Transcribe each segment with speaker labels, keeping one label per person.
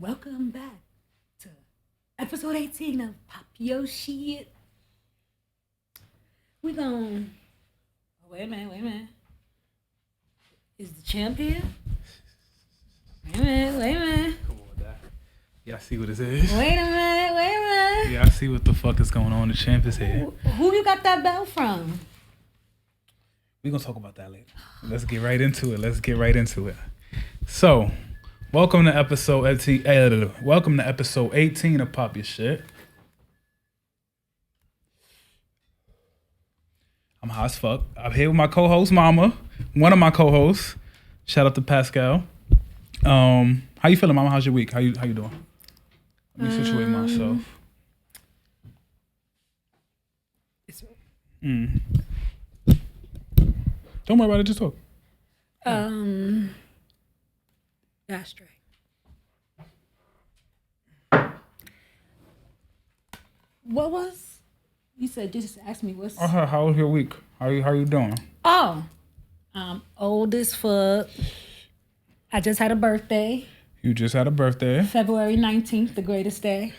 Speaker 1: Welcome back to episode 18 of Pop Yo Shit. We gon' wait a minute. Is the champ here? Wait a minute.
Speaker 2: Come on, Doc. Y'all see what this is?
Speaker 1: Wait a minute.
Speaker 2: Y'all see what the fuck is going on? The champ is here.
Speaker 1: Who you got that belt from?
Speaker 2: We gonna talk about that later. Let's get right into it. So, welcome to episode 18 of Pop Your Shit. I'm high as fuck. I'm here with my co-host, Mama. One of my co-hosts. Shout out to Pascal. How you feeling, Mama? How's your week? How you doing? Let me situate myself. Don't worry about it. Just talk.
Speaker 1: Ashtray. What was? You said just ask me what's.
Speaker 2: How was your week? How you doing?
Speaker 1: Oh, I'm old as fuck. I just had a birthday.
Speaker 2: You just had a birthday.
Speaker 1: February 19th, the greatest day.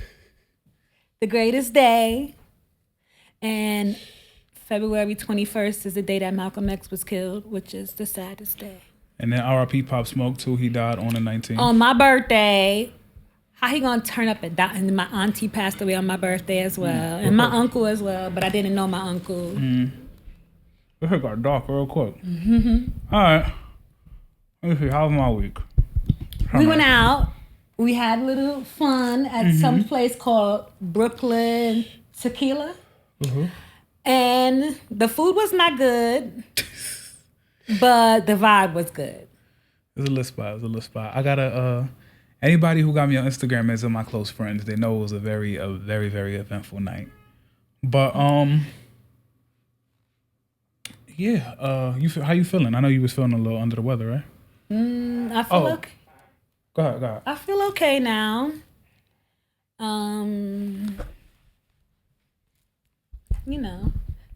Speaker 1: The greatest day. And February 21st is the day that Malcolm X was killed, which is the saddest day.
Speaker 2: And then R.I.P. Pop Smoke too. He died on the 19th.
Speaker 1: On my birthday. How he gonna turn up and die? And my auntie passed away on my birthday as well. And my uncle as well, but I didn't know my uncle.
Speaker 2: It got dark real quick. All right. Let me see. How's my week?
Speaker 1: We went out. We had a little fun at some place called Brooklyn Tequila. And the food was not good, but the vibe was good.
Speaker 2: It was a little spot. I got anybody who got me on Instagram is of my close friends. They know it was a very, very eventful night. But yeah. How you feeling? I know you was feeling a little under the weather, right?
Speaker 1: I feel okay.
Speaker 2: Go ahead.
Speaker 1: I feel okay now.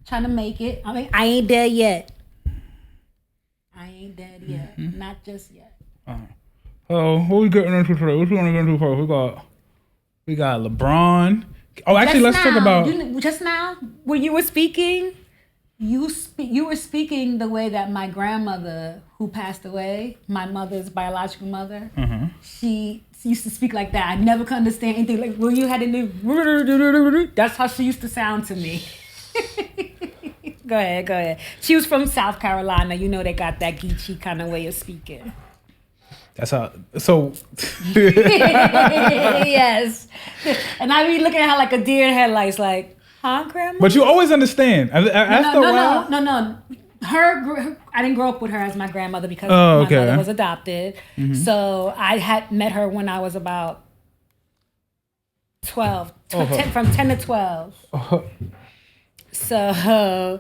Speaker 1: Trying to make it. I mean, I ain't dead yet. Not just yet.
Speaker 2: So what we getting into today? What you want to get into first? We got LeBron. Oh, actually, let's talk about
Speaker 1: just now when you were speaking. You were speaking the way that my grandmother, who passed away, my mother's biological mother, she used to speak like that. I never could understand anything. Like when you had to do, that's how she used to sound to me. Go ahead. She was from South Carolina. You know they got that Geechee kind of way of speaking.
Speaker 2: That's how. So.
Speaker 1: Yes. And I be looking at her like a deer in headlights, like, huh, grandma?
Speaker 2: But you always understand. After a while.
Speaker 1: No. Her, I didn't grow up with her as my grandmother because my mother was adopted. So I had met her when I was about 12, from 10 to 12. So her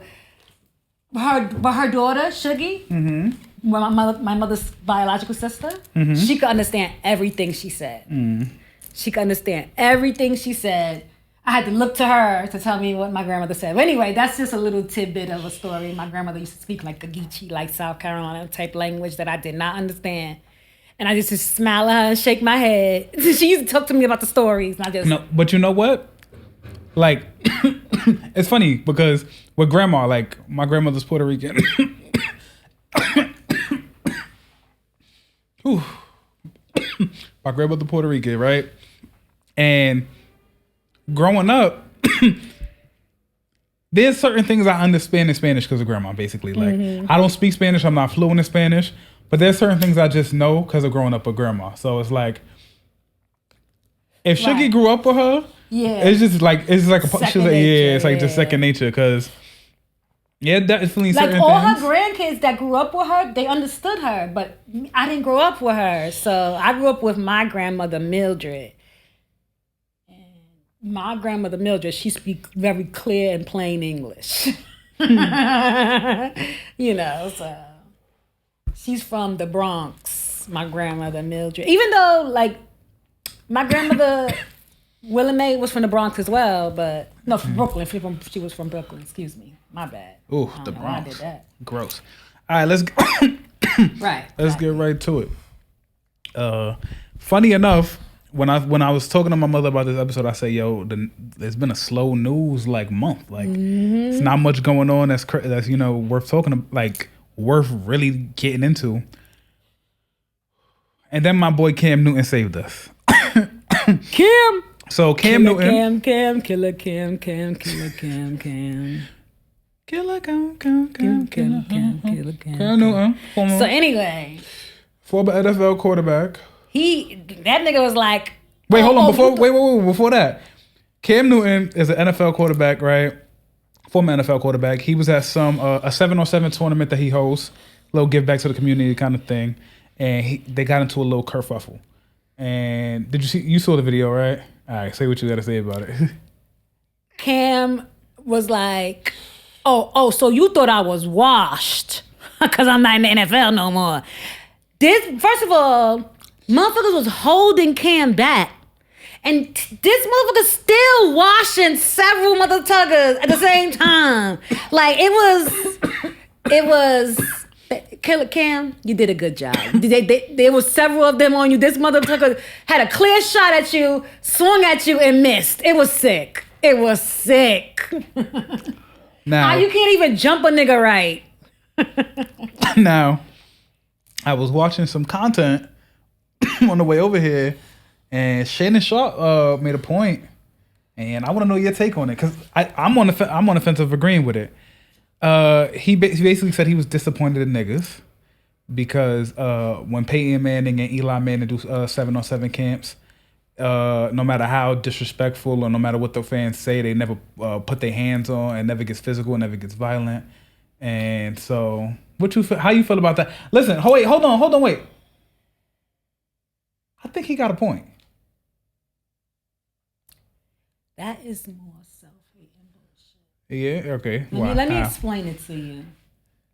Speaker 1: daughter, Shuggy, my mother's biological sister, she could understand everything she said. She could understand everything she said. I had to look to her to tell me what my grandmother said. But anyway, that's just a little tidbit of a story. My grandmother used to speak like a Geechee, like South Carolina type language that I did not understand. And I just smile at her and shake my head. She used to talk to me about the stories. And I just...
Speaker 2: No, but you know what? Like, it's funny because with grandma, like, my grandmother's Puerto Rican. My grandmother Puerto Rican, right? And growing up, there's certain things I understand in Spanish because of grandma, basically. Like, I don't speak Spanish. I'm not fluent in Spanish. But there's certain things I just know because of growing up with grandma. So it's like, if Shuggy grew up with her, it's just like it's like it's like just second nature because definitely certain
Speaker 1: all
Speaker 2: things.
Speaker 1: Her grandkids that grew up with her, they understood her, but I didn't grow up with her. So I grew up with my grandmother Mildred. And my grandmother Mildred, she speaks very clear and plain English. So she's from the Bronx, my grandmother Mildred. Even though like my grandmother Willa Mae was from the Bronx as well, but no, from Brooklyn. She was from Brooklyn. Excuse me, my bad.
Speaker 2: Ooh, the Bronx.
Speaker 1: I did that.
Speaker 2: Gross. All right, let's
Speaker 1: right.
Speaker 2: Let's get right to it. Funny enough, when I was talking to my mother about this episode, I said, "Yo, there's been a slow news like month. Like, it's not much going on that's worth talking like worth really getting into." And then my boy Cam Newton saved us.
Speaker 1: Cam.
Speaker 2: So Cam Newton.
Speaker 1: Cam.
Speaker 2: Killer Newton.
Speaker 1: So anyway.
Speaker 2: Former NFL quarterback.
Speaker 1: That nigga was like.
Speaker 2: Wait, hold on. Before that. Cam Newton is an NFL quarterback, right? Former NFL quarterback. He was at a 7-on-7 tournament that he hosts. Little give back to the community kind of thing. And they got into a little kerfuffle. And you saw the video, right? All right, say what you got to say about it.
Speaker 1: Cam was like, so you thought I was washed because I'm not in the NFL no more. First of all, motherfuckers was holding Cam back. And this motherfucker still washing several mother tuggers at the same time. Like, it was... Killer Cam, you did a good job. There was several of them on you. This motherfucker had a clear shot at you, swung at you, and missed. It was sick. Now, how you can't even jump a nigga right?
Speaker 2: Now, I was watching some content on the way over here, and Shannon Sharp made a point, and I want to know your take on it because I'm on the fence of agreeing with it. He basically said he was disappointed in niggas because when Peyton Manning and Eli Manning do 7-on-7 camps, no matter how disrespectful or no matter what the fans say, they never put their hands on and never gets physical, never gets violent. And so, how you feel about that? Listen, hold on, wait. I think he got a point.
Speaker 1: That is more self-hate and bullshit.
Speaker 2: Yeah, okay.
Speaker 1: Let me explain it to you.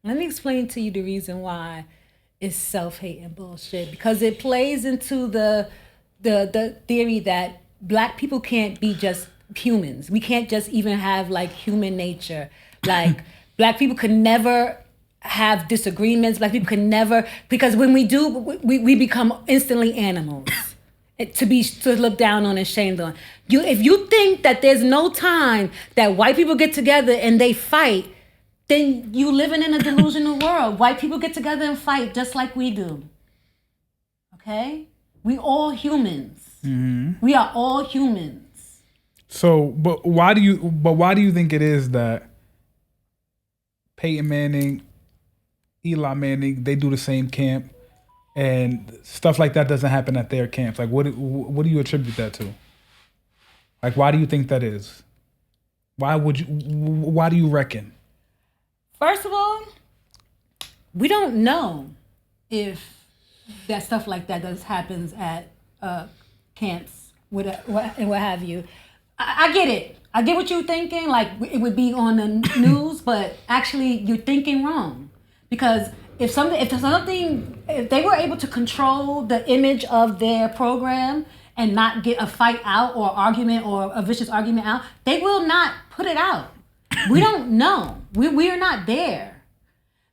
Speaker 1: Let me explain to you the reason why it's self-hate and bullshit. Because it plays into the theory that black people can't be just humans. We can't just even have like human nature. Like black people could never have disagreements. Black people could never, because when we do, we become instantly animals. To look down on and shamed on. If you think that there's no time that white people get together and they fight, then you living in a delusional world. White people get together and fight just like we do. Okay? We all humans. Mm-hmm. We are all humans.
Speaker 2: So, but why do you think it is that Peyton Manning, Eli Manning, they do the same camp? And stuff like that doesn't happen at their camps. Like, what do you attribute that to? Like, why do you think that is? Why do you reckon?
Speaker 1: First of all, we don't know if that stuff like that happens at camps and what have you. I get it. I get what you're thinking. Like, it would be on the news, but actually, you're thinking wrong. Because if they were able to control the image of their program and not get a fight out or argument or a vicious argument out, they will not put it out. We don't know. We are not there.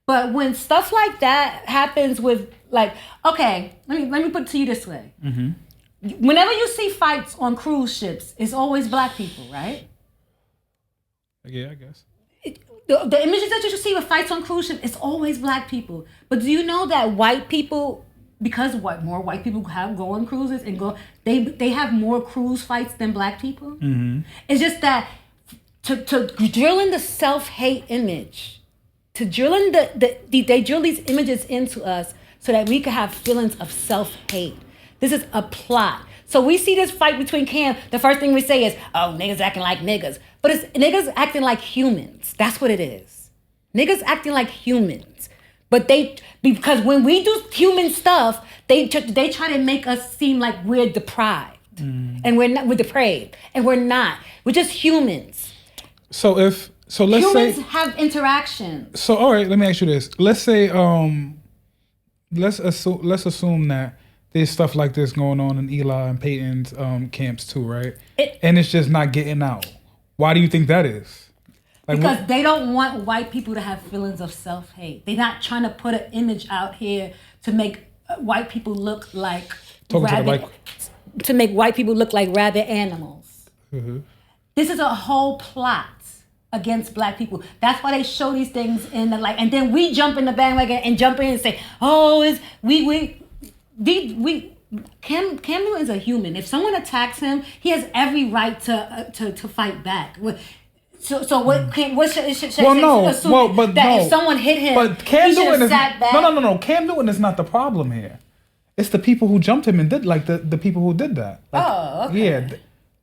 Speaker 1: But when stuff like that happens with, like, okay, let me put it to you this way. Mm-hmm. Whenever you see fights on cruise ships, it's always black people, right?
Speaker 2: Yeah, I guess.
Speaker 1: The images that you see with fights on cruise ships, it's always black people. But do you know that white people, because more white people go on cruises and they have more cruise fights than black people? Mm-hmm. It's just that to drill in the self-hate image, to drill in they drill these images into us so that we can have feelings of self-hate. This is a plot. So we see this fight between Cam. The first thing we say is, oh, niggas acting like niggas. But it's niggas acting like humans. That's what it is. Niggas acting like humans. But because when we do human stuff, they try to make us seem like we're deprived. And we're depraved. And we're not. We're just humans.
Speaker 2: So let's say
Speaker 1: humans have interactions.
Speaker 2: So all right, let me ask you this. Let's say let's assume that there's stuff like this going on in Eli and Peyton's camps too, right? And it's just not getting out. Why do you think that is? Like,
Speaker 1: because they don't want white people to have feelings of self-hate. They're not trying to put an image out here to make white people look like to make white people look like rabid animals. Mm-hmm. This is a whole plot against black people. That's why they show these things in the and then we jump in the bandwagon and jump in and say, oh, Cam Newton's a human. If someone attacks him, he has every right to fight back. So what should assume that if someone hit him,
Speaker 2: but Cam
Speaker 1: he should
Speaker 2: Newton
Speaker 1: have sat back?
Speaker 2: No. Cam Newton is not the problem here. It's the people who jumped him and did the people who did that.
Speaker 1: Okay.
Speaker 2: Yeah.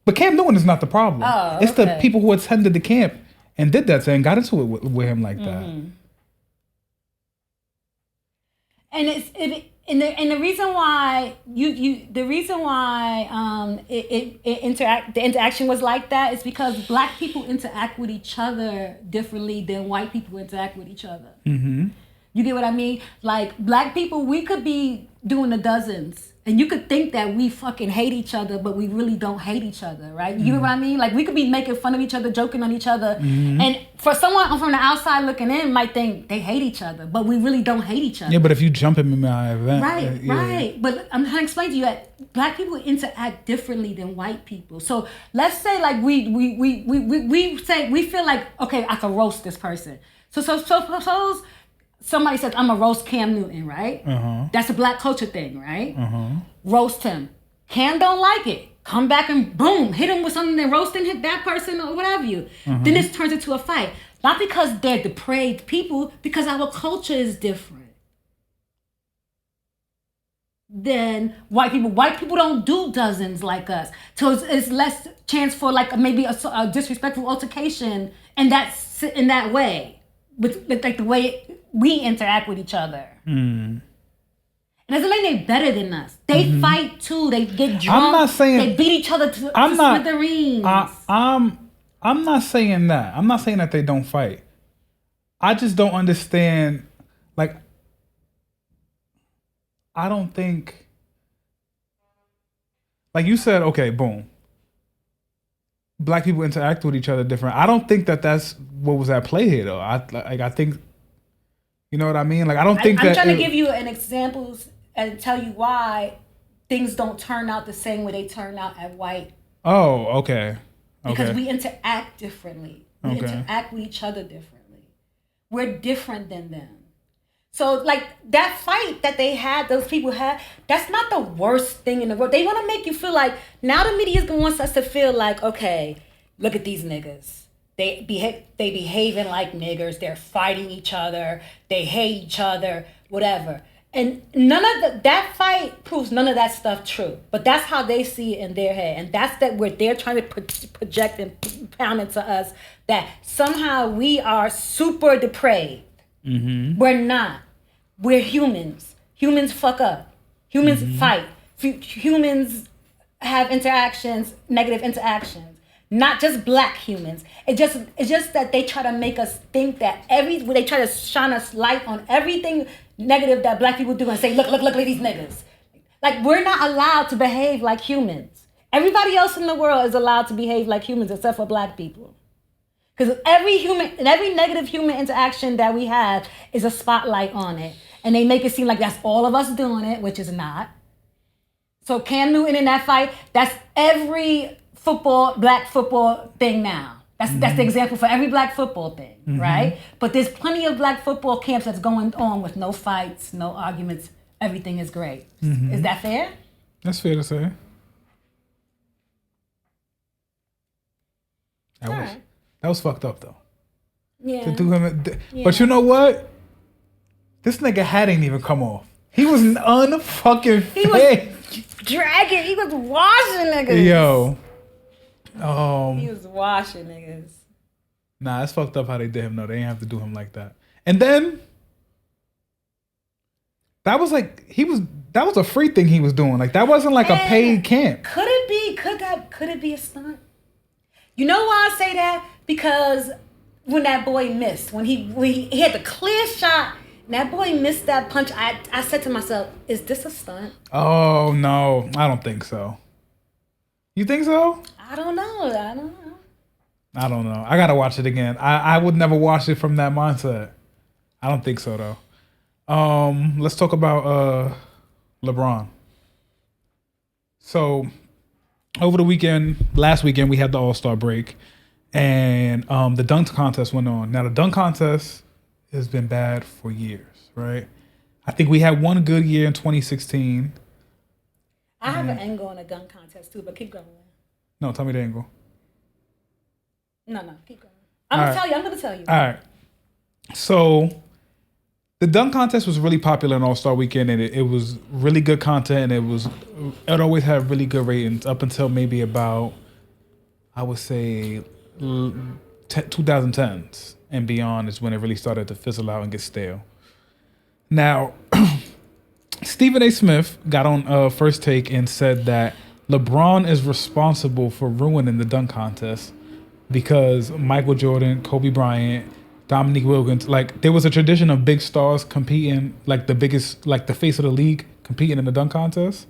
Speaker 2: But Cam Newton is not the problem. It's the people who attended the camp and did that thing, got into it with him like that.
Speaker 1: And the reason why the interaction was like that is because black people interact with each other differently than white people interact with each other. Mm-hmm. You get what I mean? Like black people, we could be doing the dozens. And you could think that we fucking hate each other, but we really don't hate each other, right? You know what I mean? Like, we could be making fun of each other, joking on each other. Mm-hmm. And for someone from the outside looking in might think they hate each other, but we really don't hate each other.
Speaker 2: Yeah, but if you jump in my event.
Speaker 1: Right. But I'm trying to explain to you that black people interact differently than white people. So let's say, like, we feel like, okay, I can roast this person. So suppose somebody says, I'm a roast Cam Newton, right? Uh-huh. That's a black culture thing, right? Uh-huh. Roast him. Cam don't like it. Come back and boom, hit him with something that roasting hit that person or whatever you. Uh-huh. Then this turns into a fight. Not because they're depraved people, because our culture is different than white people. White people don't do dozens like us. So it's less chance for like maybe a disrespectful altercation in that way. With like the way we interact with each other. Mm. It doesn't mean they're better than us. They fight too. They get drunk.
Speaker 2: I'm not saying
Speaker 1: they beat each other to smithereens.
Speaker 2: I'm not saying that. I'm not saying that they don't fight. I just don't understand. Like, I don't think. Like you said, okay, boom. Black people interact with each other different. I don't think that's what was at play here, though. I think, you know what I mean? Like, I don't think
Speaker 1: I'm trying to give you an example and tell you why things don't turn out the same way they turn out at white.
Speaker 2: Oh, okay.
Speaker 1: Because we interact differently. We interact with each other differently. We're different than them. So, like, that fight that those people had, that's not the worst thing in the world. They want to make you feel like, now the media wants us to feel like, okay, look at these niggas. They behaving like niggers. They're fighting each other. They hate each other, whatever. And none of that fight proves none of that stuff true. But that's how they see it in their head. And that's where they're trying to project and pound into us that somehow we are super depraved. Mm-hmm. We're not. We're humans. Humans fuck up. Humans fight. Humans have interactions, negative interactions. Not just black humans. It's just that they try to make us think that they try to shine us light on everything negative that black people do and say, look at these niggas. Like, we're not allowed to behave like humans. Everybody else in the world is allowed to behave like humans except for black people. Because every negative human interaction that we have is a spotlight on it. And they make it seem like that's all of us doing it, which is not. So Cam Newton in that fight, that's every black football thing now. That's the example for every black football thing, right? But there's plenty of black football camps that's going on with no fights, no arguments. Everything is great. Is that fair?
Speaker 2: That's fair to say. That was fucked up, though.
Speaker 1: Yeah.
Speaker 2: To do him, but you know what? This nigga hat ain't even come off. He was unfucking fake.
Speaker 1: He was dragging. He was washing niggas.
Speaker 2: Yo.
Speaker 1: He was washing niggas.
Speaker 2: Nah, it's fucked up how they did him, though. They didn't have to do him like that. And then, that was a free thing he was doing. Like, that wasn't like a paid camp.
Speaker 1: Could it be a stunt? You know why I say that? Because when that boy missed, when he had the clear shot, and that boy missed that punch, I said to myself, is this a stunt?
Speaker 2: Oh, no. I don't think so. You think so?
Speaker 1: I don't know.
Speaker 2: I don't know. I gotta watch it again. I would never watch it from that mindset. I don't think so, though. Let's talk about LeBron. So over the last weekend, we had the All-Star break, and the dunk contest went on. Now, the dunk contest has been bad for years, right? I think we had one good year in 2016.
Speaker 1: I have an angle on a dunk contest too, but keep going.
Speaker 2: No, tell me the angle.
Speaker 1: No, keep going. I'm going to tell you.
Speaker 2: All right. So the dunk contest was really popular on All-Star Weekend, and it was really good content, and it always had really good ratings up until maybe about, I would say, 2010s and beyond is when it really started to fizzle out and get stale. Now, Stephen A. Smith got on First Take and said that LeBron is responsible for ruining the dunk contest because Michael Jordan, Kobe Bryant, Dominique Wilkins, like there was a tradition of big stars competing, like the biggest, like the face of the league competing in the dunk contest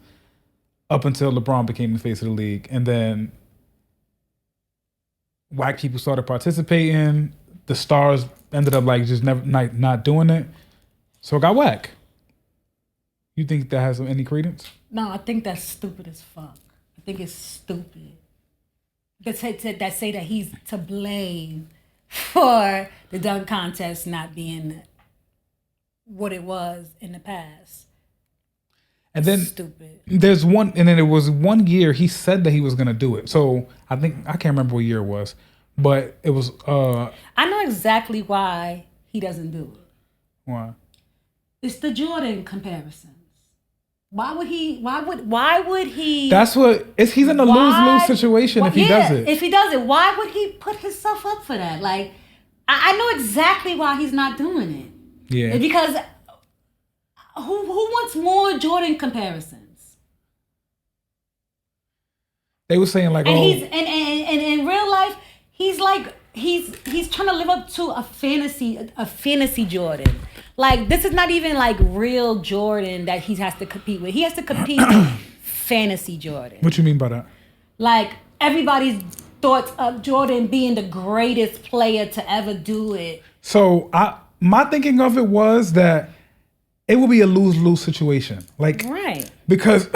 Speaker 2: up until LeBron became the face of the league. And then white people started participating. The stars ended up like just never not doing it. So it got whack. You think that has any credence?
Speaker 1: No, I think that's stupid as fuck. I think it's stupid. That say that he's to blame for the dunk contest not being what it was in the past.
Speaker 2: And then
Speaker 1: stupid.
Speaker 2: Then it was 1 year he said that he was gonna do it. So I can't remember what year it was, but it was.
Speaker 1: I know exactly why he doesn't do it.
Speaker 2: Why?
Speaker 1: It's the Jordan comparisons. Why would he?
Speaker 2: That's what he's in a lose-lose situation if he does it.
Speaker 1: If he does it, why would he put himself up for that? Like, I know exactly why he's not doing it.
Speaker 2: Yeah.
Speaker 1: Because who wants more Jordan comparisons?
Speaker 2: They were saying like,
Speaker 1: and he's and in real life, he's like he's trying to live up to a fantasy Jordan. Like, this is not even like real Jordan that he has to compete with. He has to compete with fantasy Jordan.
Speaker 2: What you mean by that?
Speaker 1: Like, everybody's thoughts of Jordan being the greatest player to ever do it.
Speaker 2: So my thinking of it was that it would be a lose-lose situation. Like,
Speaker 1: right.
Speaker 2: Because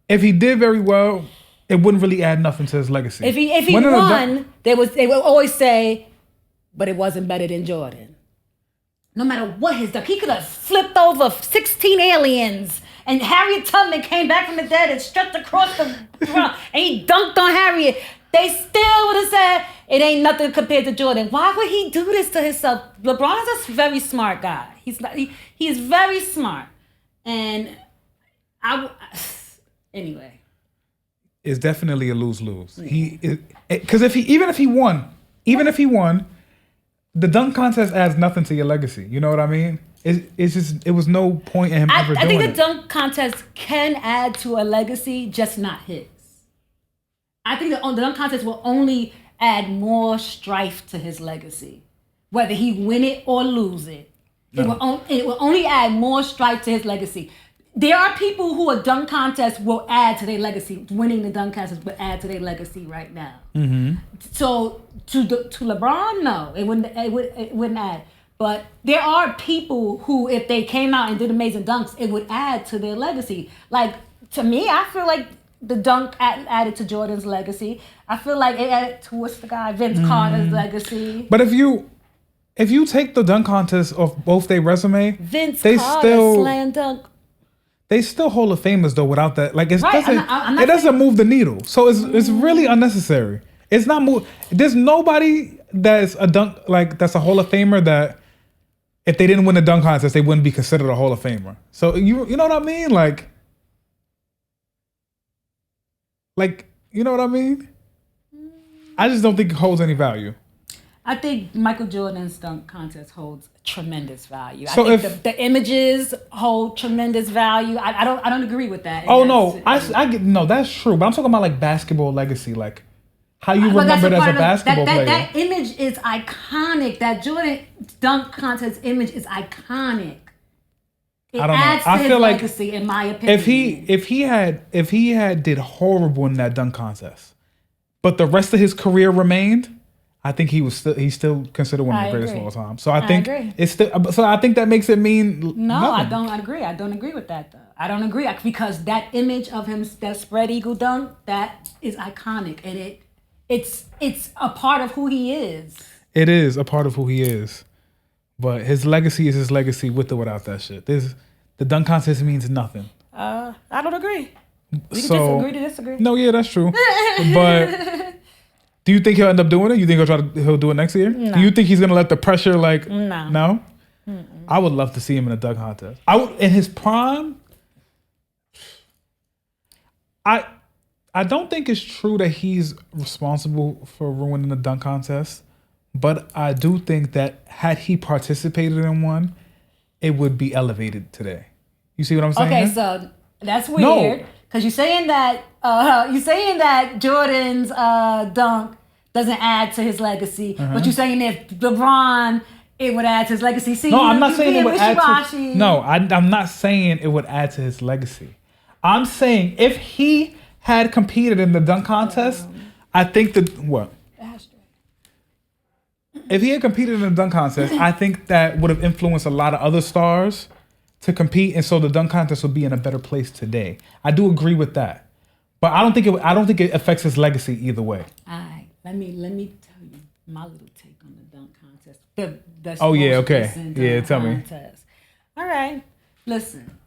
Speaker 2: if he did very well, it wouldn't really add nothing to his legacy. If
Speaker 1: he won, they would always say, but it wasn't better than Jordan. No matter what his dunk, he could have flipped over 16 aliens, and Harriet Tubman came back from the dead and stretched across the ground, and he dunked on Harriet. They still would have said it ain't nothing compared to Jordan. Why would he do this to himself? LeBron is a very smart guy. He is very smart, and anyway.
Speaker 2: It's definitely a lose-lose. Yeah. Because even if he won, the dunk contest adds nothing to your legacy. You know what I mean? It was no point in him ever doing it.
Speaker 1: I think the dunk contest can add to a legacy, just not his. I think the dunk contest will only add more strife to his legacy, whether he win it or lose it. No. It will only add more strife to his legacy. There are people who a dunk contest will add to their legacy. Winning the dunk contest will add to their legacy right now. Mm-hmm. So to LeBron, no, it wouldn't add. But there are people who, if they came out and did amazing dunks, it would add to their legacy. Like, to me, I feel like the dunk added to Jordan's legacy. I feel like it added to Vince Carter's legacy.
Speaker 2: But if you take the dunk contest off both their resume,
Speaker 1: Vince Carter slam dunk.
Speaker 2: They still Hall of Famers though without that. Like, it
Speaker 1: right,
Speaker 2: doesn't move the needle. So it's really unnecessary. It's not move. There's nobody that's a dunk that's a Hall of Famer that if they didn't win the dunk contest, they wouldn't be considered a Hall of Famer. So you know what I mean? Like you know what I mean? I just don't think it holds any value.
Speaker 1: I think Michael Jordan's dunk contest holds tremendous value. So I think the images hold tremendous value. I don't agree with that.
Speaker 2: Oh no, I get no. That's true, but I'm talking about like basketball legacy, like how you remember it as a basketball player.
Speaker 1: That image is iconic. That Jordan dunk contest image is iconic. It
Speaker 2: I don't
Speaker 1: adds
Speaker 2: know. I
Speaker 1: to
Speaker 2: feel
Speaker 1: his
Speaker 2: like
Speaker 1: legacy, in my opinion.
Speaker 2: If he had did horrible in that dunk contest, but the rest of his career remained, I think he's still considered one of the greatest of all time. So I think it's still. So I think that makes it mean
Speaker 1: no.
Speaker 2: Nothing.
Speaker 1: I don't agree. I don't agree with that though. I don't agree because that image of him, that spread eagle dunk, that is iconic, and it's a part of who he is.
Speaker 2: It is a part of who he is. But his legacy is his legacy with or without that shit. The dunk contest means nothing.
Speaker 1: I don't agree. We can just agree to disagree.
Speaker 2: No, yeah, that's true. But do you think he'll end up doing it? You think he'll do it next year?
Speaker 1: No.
Speaker 2: Do you think he's gonna let the pressure
Speaker 1: No.
Speaker 2: No? I would love to see him in a dunk contest. I would in his prime. I don't think it's true that he's responsible for ruining the dunk contest, but I do think that had he participated in one, it would be elevated today. You see what I'm saying?
Speaker 1: Okay, so that's weird because you're saying that Jordan's dunk doesn't add to his legacy, but you're saying if LeBron, it would add to his legacy. See,
Speaker 2: I'm not saying it would add to. No, I'm not saying it would add to his legacy. I'm saying if he had competed in the dunk contest, I think that what? If he had competed in the dunk contest, I think that would have influenced a lot of other stars to compete, and so the dunk contest would be in a better place today. I do agree with that, but I don't think it affects his legacy either way.
Speaker 1: All right, let me tell you my little take on the dunk contest.
Speaker 2: Tell me.
Speaker 1: All right, listen.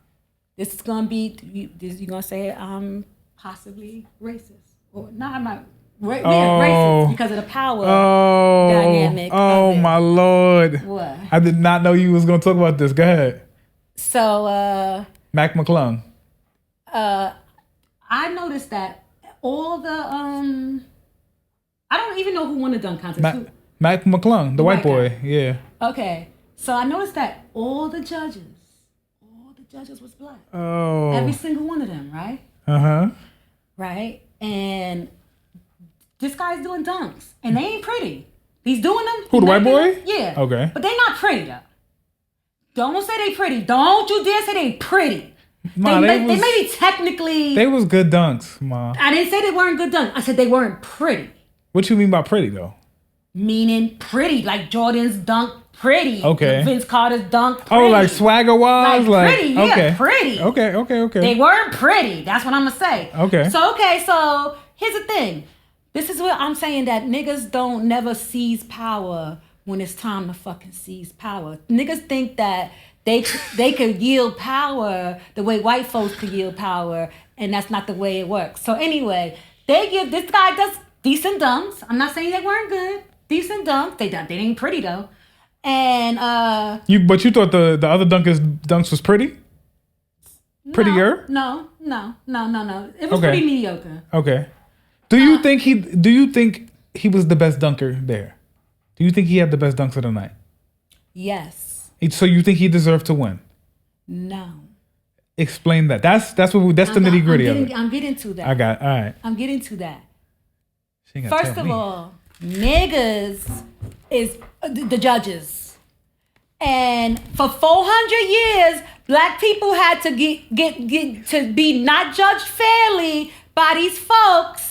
Speaker 1: This is gonna be. You're gonna say I'm possibly racist, or not? I'm not. Racist because of the power dynamic.
Speaker 2: Oh my Lord!
Speaker 1: What?
Speaker 2: I did not know you was gonna talk about this. Go ahead.
Speaker 1: So,
Speaker 2: Mac McClung.
Speaker 1: I noticed that all the I don't even know who won the dunk contest.
Speaker 2: Mac McClung, the white boy.
Speaker 1: Guy.
Speaker 2: Yeah.
Speaker 1: Okay, so I noticed that all the judges was black.
Speaker 2: Oh.
Speaker 1: Every single one of them, right? Right, and this guy's doing dunks, and they ain't pretty. He's doing them.
Speaker 2: Who, the white boy?
Speaker 1: Yeah.
Speaker 2: Okay.
Speaker 1: But they not pretty though. Don't say they pretty. Don't you dare say they pretty. Ma, they may be technically.
Speaker 2: They was good dunks, Ma.
Speaker 1: I didn't say they weren't good dunks. I said they weren't pretty.
Speaker 2: What you mean by pretty though?
Speaker 1: Meaning pretty, like Jordan's dunk pretty.
Speaker 2: Okay.
Speaker 1: Vince Carter's dunk pretty.
Speaker 2: Oh, like swagger wise,
Speaker 1: like pretty. Yeah, okay. Pretty.
Speaker 2: Okay.
Speaker 1: They weren't pretty. That's what I'm gonna say.
Speaker 2: Okay.
Speaker 1: So here's the thing. This is what I'm saying, that niggas don't never seize power when it's time to fucking seize power. Niggas think that they could yield power the way white folks could yield power, and that's not the way it works. So anyway, this guy does decent dunks. I'm not saying they weren't good. Decent dunks. They ain't pretty though. And
Speaker 2: But you thought the other dunks was pretty? Prettier?
Speaker 1: No. It was pretty mediocre.
Speaker 2: Okay. Do you think he was the best dunker there? Do you think he had the best dunks of the night?
Speaker 1: Yes.
Speaker 2: So you think he deserved to win?
Speaker 1: No.
Speaker 2: Explain that. That's the nitty gritty of it.
Speaker 1: I'm getting to that.
Speaker 2: I got it. All right.
Speaker 1: I'm getting to that. First of all, niggas is the judges, and for 400 years, black people had to get to be not judged fairly by these folks.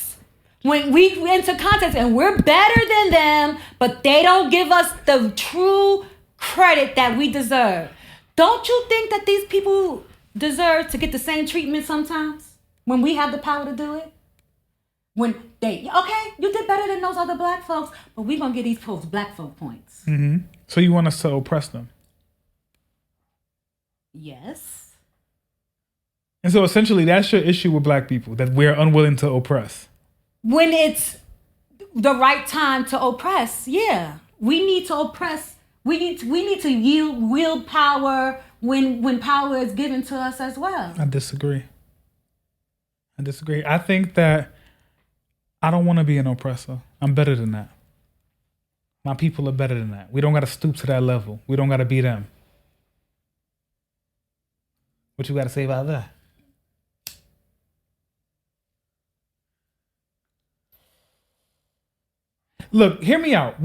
Speaker 1: When we enter contests, and we're better than them, but they don't give us the true credit that we deserve. Don't you think that these people deserve to get the same treatment sometimes when we have the power to do it? When you did better than those other black folks, but we're going to give these folks black folk points.
Speaker 2: Mm-hmm. So you want us to oppress them?
Speaker 1: Yes.
Speaker 2: And so essentially that's your issue with black people, that we're unwilling to oppress.
Speaker 1: When it's the right time to oppress, yeah. We need to oppress. We need to wield power when power is given to us as well.
Speaker 2: I disagree. I think that I don't want to be an oppressor. I'm better than that. My people are better than that. We don't got to stoop to that level. We don't got to be them. What you got to say about that? Look, hear me out.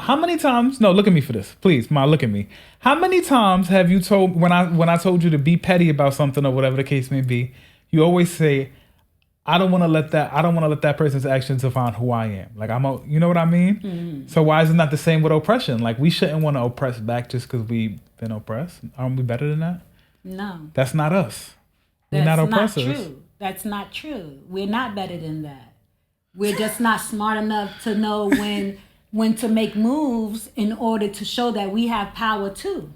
Speaker 2: How many times? No, look at me for this, please. Ma, look at me. How many times have you told when I told you to be petty about something or whatever the case may be? You always say, I don't want to let that person's actions define who I am. Like you know what I mean? Mm-hmm. So why is it not the same with oppression? Like we shouldn't want to oppress back just because we've been oppressed. Aren't we better than that?
Speaker 1: No,
Speaker 2: that's not us. We're not oppressors.
Speaker 1: Not true. That's not true. We're not better than that. We're just not smart enough to know when to make moves in order to show that we have power too.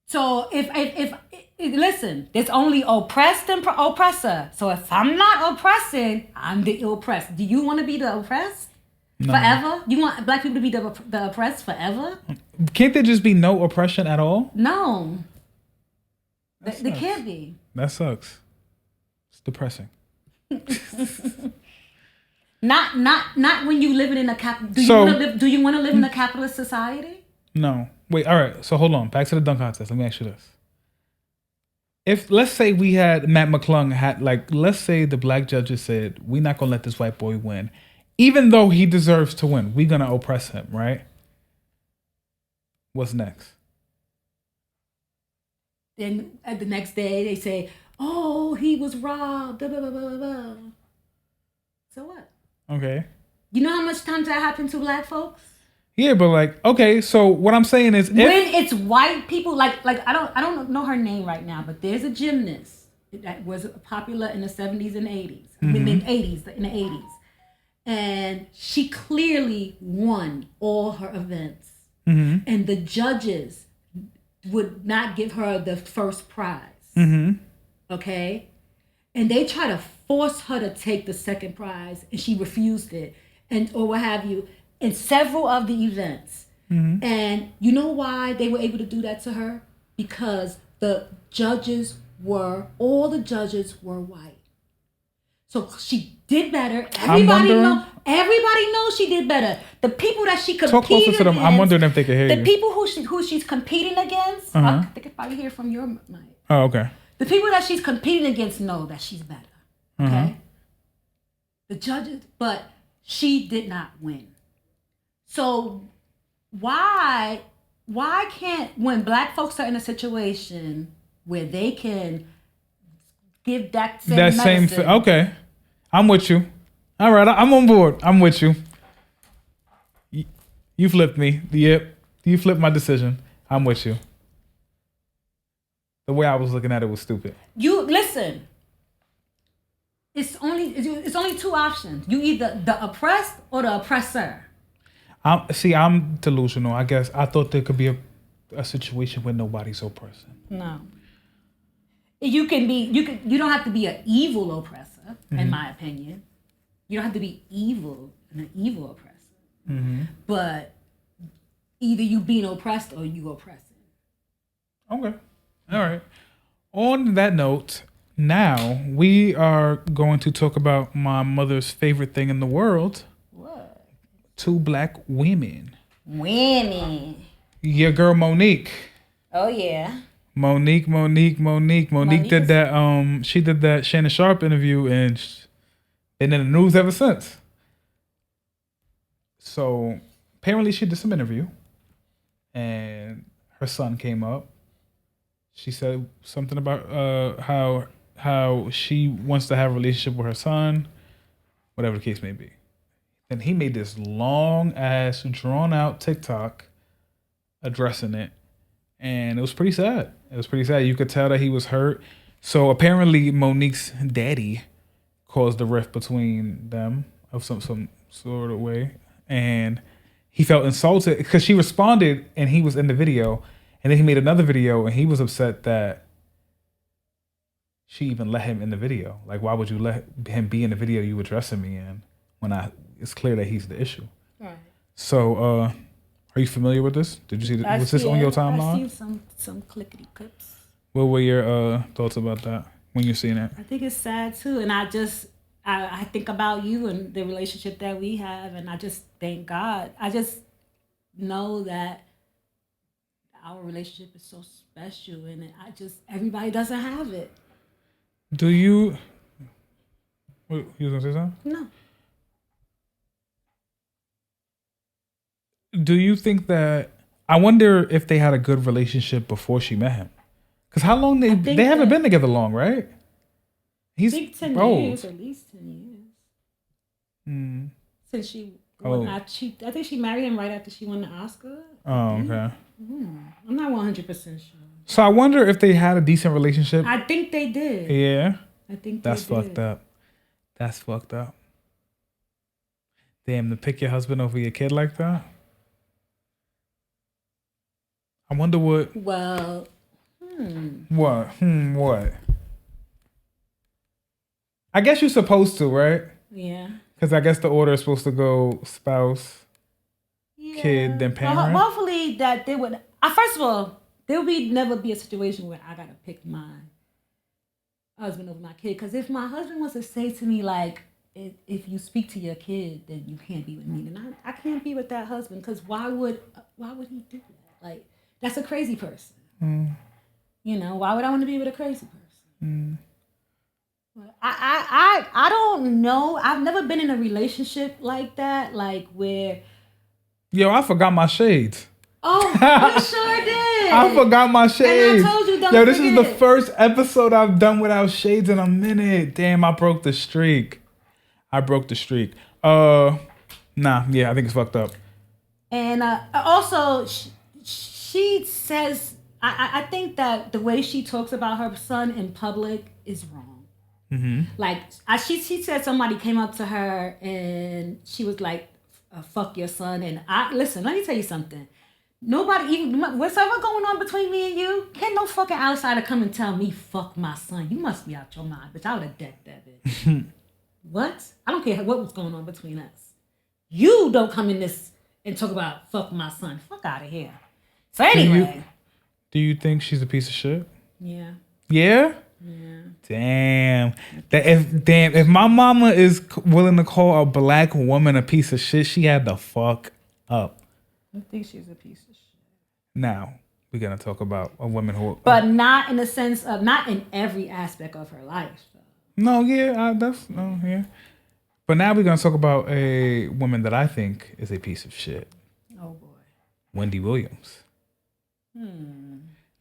Speaker 1: So if listen, there's only oppressed and oppressor. So if I'm not oppressing, I'm the oppressed. Do you want to be the oppressed forever? You want black people to be the oppressed forever?
Speaker 2: Can't there just be no oppression at all?
Speaker 1: No, they can't be.
Speaker 2: That sucks. It's depressing.
Speaker 1: Not when you living in a cap. Do you want to live in a capitalist society?
Speaker 2: No. Wait. All right. So hold on. Back to the dunk contest. Let me ask you this: if let's say we had Matt McClung let's say the black judges said we're not gonna let this white boy win, even though he deserves to win, we're gonna oppress him, right? What's next?
Speaker 1: Then the next day they say, "Oh, he was robbed." Blah, blah, blah, blah, blah. So what?
Speaker 2: Okay.
Speaker 1: You know how much times that happened to black folks?
Speaker 2: Yeah, but okay. So what I'm saying is,
Speaker 1: when it's white people, like I don't know her name right now, but there's a gymnast that was popular in the 70s and 80s, in the 80s, and she clearly won all her events, and the judges would not give her the first prize. Okay, and they try to force her to take the second prize, and she refused it, or what have you, in several of the events. And you know why they were able to do that to her? Because all the judges were white. So she did better. Everybody knows she did better. The people that she competed
Speaker 2: talk closer to them.
Speaker 1: against,
Speaker 2: I'm wondering if they can hear you.
Speaker 1: The people who she's competing against, I think if I hear from your mic.
Speaker 2: Oh, okay.
Speaker 1: The people that she's competing against know that she's better. Okay? The judges, but she did not win. So why can't, when black folks are in a situation where they can give that same medicine,
Speaker 2: okay, I'm with you. All right, I'm on board. I'm with you. You flipped me. Yep, you flipped my decision. I'm with you. The way I was looking at it was stupid.
Speaker 1: You listen. It's only two options. You either the oppressed or the oppressor.
Speaker 2: I'm delusional. I guess I thought there could be a situation where nobody's oppressing.
Speaker 1: No. You don't have to be an evil oppressor, in my opinion. You don't have to be evil, an evil oppressor. But either you being oppressed or you oppressing.
Speaker 2: Okay. All right. On that note, now we are going to talk about my mother's favorite thing in the world.
Speaker 1: What?
Speaker 2: 2 black women.
Speaker 1: Women.
Speaker 2: Your girl Monique.
Speaker 1: Oh yeah.
Speaker 2: Monique did that. She did that Shannon Sharp interview, and been in the news ever since. So apparently she did some interview, and her son came up. She said something about how she wants to have a relationship with her son, whatever the case may be. And he made this long ass, drawn out TikTok addressing it, and it was pretty sad. You could tell that he was hurt. So apparently Monique's daddy caused the rift between them of some sort of way, and he felt insulted because she responded and he was in the video, and then he made another video and he was upset that she even let him in the video. Like, why would you let him be in the video you addressing me in when it's clear that he's the issue?
Speaker 1: Right.
Speaker 2: So, are you familiar with this? Did you see this? Was this on your timeline?
Speaker 1: I've seen some clickety clips.
Speaker 2: What were your thoughts about that when you're seeing it?
Speaker 1: I think it's sad too, and I think about you and the relationship that we have, and I just thank God. I just know that our relationship is so special, and everybody doesn't have it.
Speaker 2: Do you? You was gonna say something?
Speaker 1: No.
Speaker 2: Do you think that? I wonder if they had a good relationship before she met him. Because how long they haven't been together long, right?
Speaker 1: I think 10 years, at least 10 years. Since she won, I think she married him right after she won the Oscar.
Speaker 2: Oh, okay.
Speaker 1: I'm not 100% sure.
Speaker 2: So I wonder if they had a decent relationship.
Speaker 1: I think they did.
Speaker 2: Yeah.
Speaker 1: I think
Speaker 2: That's fucked up. That's fucked up. Damn, to pick your husband over your kid like that? I wonder what...
Speaker 1: Well,
Speaker 2: What? I guess you're supposed to, right?
Speaker 1: Yeah.
Speaker 2: Because I guess the order is supposed to go spouse, kid, then parent.
Speaker 1: Well, hopefully that they would... first of all, there would never be a situation where I got to pick my husband over my kid. Because if my husband was to say to me, like, if you speak to your kid, then you can't be with me. Then I can't be with that husband. Because why would he do that? Like, that's a crazy person. You know, why would I want to be with a crazy person? I don't know. I've never been in a relationship like that, like where...
Speaker 2: Yo, I forgot my shades.
Speaker 1: Oh, you sure did.
Speaker 2: I forgot my shades.
Speaker 1: And I told you, don't
Speaker 2: Yo, this
Speaker 1: forget.
Speaker 2: is the first episode I've done without shades in a minute. Damn, I broke the streak. Nah, yeah, I think it's fucked up.
Speaker 1: And also, she says, I think that the way she talks about her son in public is wrong. Like, she said somebody came up to her and she was like, fuck your son. And listen, let me tell you something. Nobody, even whatever going on between me and you, can't no fucking outsider come and tell me fuck my son. You must be out your mind, bitch. I would have decked that bitch. What? I don't care what was going on between us. You don't come in this and talk about fuck my son. Fuck out of here. So anyway.
Speaker 2: Do you think she's a piece of shit?
Speaker 1: Yeah.
Speaker 2: Yeah? Yeah. Damn. If my mama is willing to call a black woman a piece of shit, she had the fuck up.
Speaker 1: I think she's a piece of shit.
Speaker 2: Now, we're going to talk about a woman who...
Speaker 1: But not in the sense of... Not in every aspect of her life. So.
Speaker 2: No, yeah. Yeah. But now we're going to talk about a woman that I think is a piece of shit.
Speaker 1: Oh, boy.
Speaker 2: Wendy Williams.